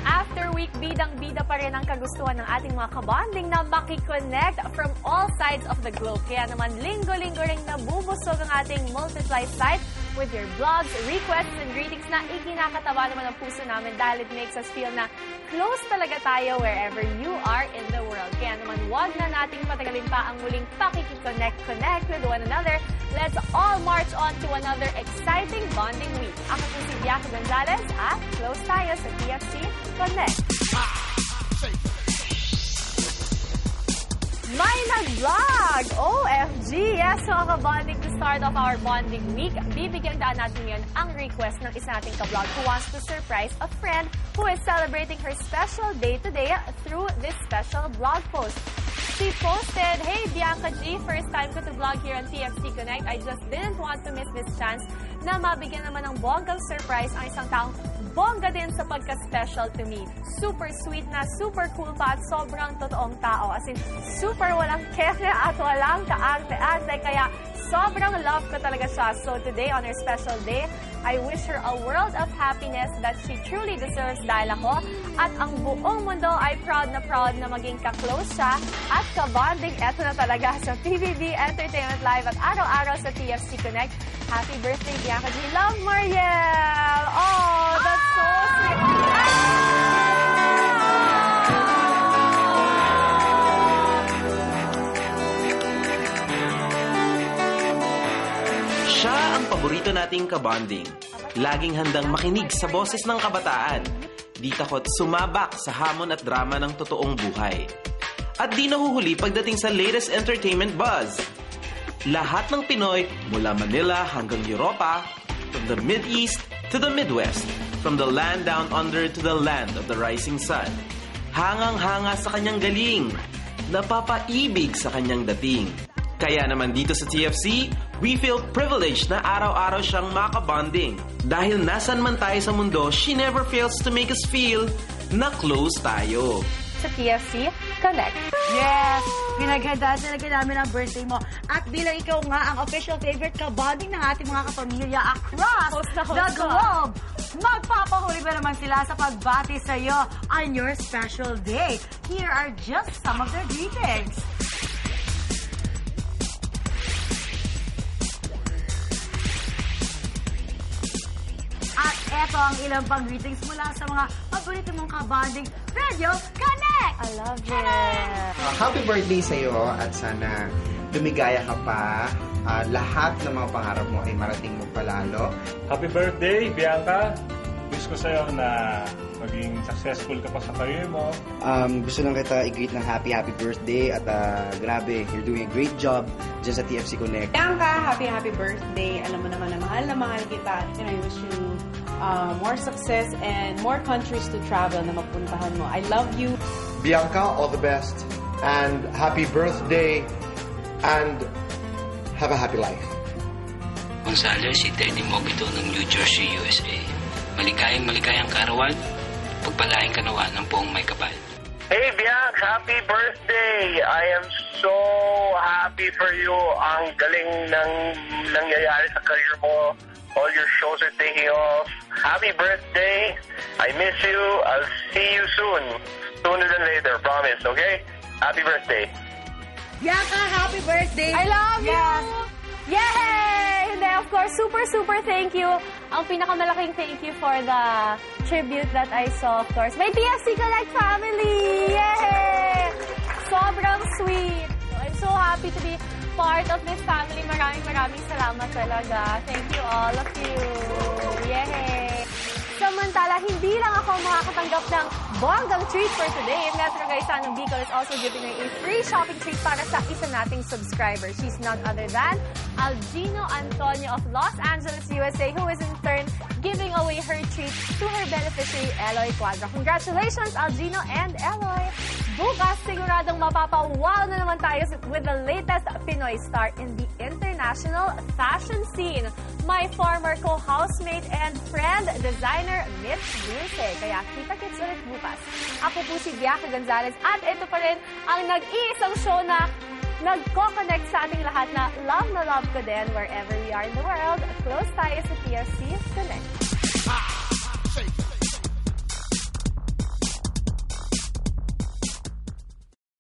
after week, bidang-bida pa rin ang kagustuhan ng ating mga kabonding na makikonnect from all sides of the globe. Kaya naman, linggo-linggo rin nabubusog ang ating Multiply site with your blogs, requests, and greetings na ikinakatawa naman ang puso namin dahil it makes us feel na close talaga tayo wherever you are in the world. Kaya naman, wag na nating patagalin pa ang muling pakikiconnect with one another. Let's all march on to another exciting bonding week. Ako po si Bianca Gonzalez at close tayo sa TFC Connect. May nag-vlog! OFG! Yes, mga ka-bonding, to start off our bonding week, bibigyan daan natin ngayon ang request ng isa nating ka-vlog who wants to surprise a friend who is celebrating her special day today through this special blog post. She posted, "Hey Bianca G, first time ko to vlog here on TFC Connect. I just didn't want to miss this chance na mabigyan naman ng bonggang surprise ang isang taong bongga din sa pagka-special to me. Super sweet na, super cool pa at sobrang totoong tao. As in, super walang kese at walang kaarte-arte. Kaya sobrang love ko talaga siya. So today, on her special day, I wish her a world of happiness that she truly deserves dahil ako at ang buong mundo ay proud na maging ka-close siya at ka-bonding. Eto na talaga sa PBB Entertainment Live at araw-araw sa TFC Connect. Happy birthday, Bianca G. Love, Mariel! Oh, that's so sweet! Siya ang paborito nating kabonding. Laging handang makinig sa boses ng kabataan. Di takot sumabak sa hamon at drama ng totoong buhay. At di nahuhuli pagdating sa latest entertainment buzz. Lahat ng Pinoy mula Manila hanggang Europa, from the Mid-East to the Midwest, from the land down under to the land of the rising sun. Hangang-hanga sa kanyang galing, napapaibig sa kanyang dating. Kaya naman dito sa TFC, we feel privileged na araw-araw siyang makabonding. Dahil nasan man tayo sa mundo, she never fails to make us feel na close tayo. Sa TFC Connect. Yes! Pinaghandaan talaga namin ang birthday mo. At bilang ikaw nga ang official favorite kabonding ng ating mga kapamilya across the globe, magpapahuli ba naman sila sa pagbati sa iyo on your special day? Here are just some of their greetings. At eto ang ilang pang greetings mula sa mga paborito mong kabonding Radio Connect! I love it! Happy birthday sa'yo at sana lumigaya ka pa. Lahat ng mga pangarap mo ay marating mo palalo. Happy birthday, Bianca! Wish ko sa'yo na maging successful ka pa sa career mo. Gusto lang kita i-greet ng happy birthday at grabe, you're doing a great job dyan sa TFC Connect. Bianca, happy birthday. Alam mo naman na mahal kita. And I wish you more success and more countries to travel na mapuntahan mo. I love you. Bianca, all the best and happy birthday and have a happy life. Gonzalo, si Teddy Mogito ng New Jersey, USA. Maligayang karawan, pagpalain ka nawa ng buong may kapal. Hey Bianca, happy birthday! I am so happy for you. Ang galing ng nangyayari sa career mo. All your shows are taking off. Happy birthday! I miss you. I'll see you soon. Sooner than later, promise, okay? Happy birthday! Bianca, happy birthday! I love you! Yay! Hindi, of course, super thank you. Ang pinakamalaking thank you for the tribute that I saw, of course. My TFC Connect family! Yay! Sobrang sweet. I'm so happy to be part of this family. Maraming salamat talaga. Thank you, all of you. Yay! Samantala, hindi lang ako makakatanggap ng bonggang treat for today. Metro Gaisano Bicol is also giving away a free shopping treat para sa isa nating subscriber. She's none other than Algino Antonio of Los Angeles, USA, who is in turn giving away her treat to her beneficiary, Eloy Cuadra. Congratulations, Algino and Eloy! Bukas, siguradong mapapawaw na naman tayo with the latest Pinoy star in the international fashion scene. My former co-housemate and friend, designer Mitch Dulce. Kaya kita-kits ulit bukas. Ako po si Bianca Gonzalez at ito pa rin ang nag-iisang show na nagko-connect sa ating lahat na love ko din wherever we are in the world. Close tayo sa TFC Connect.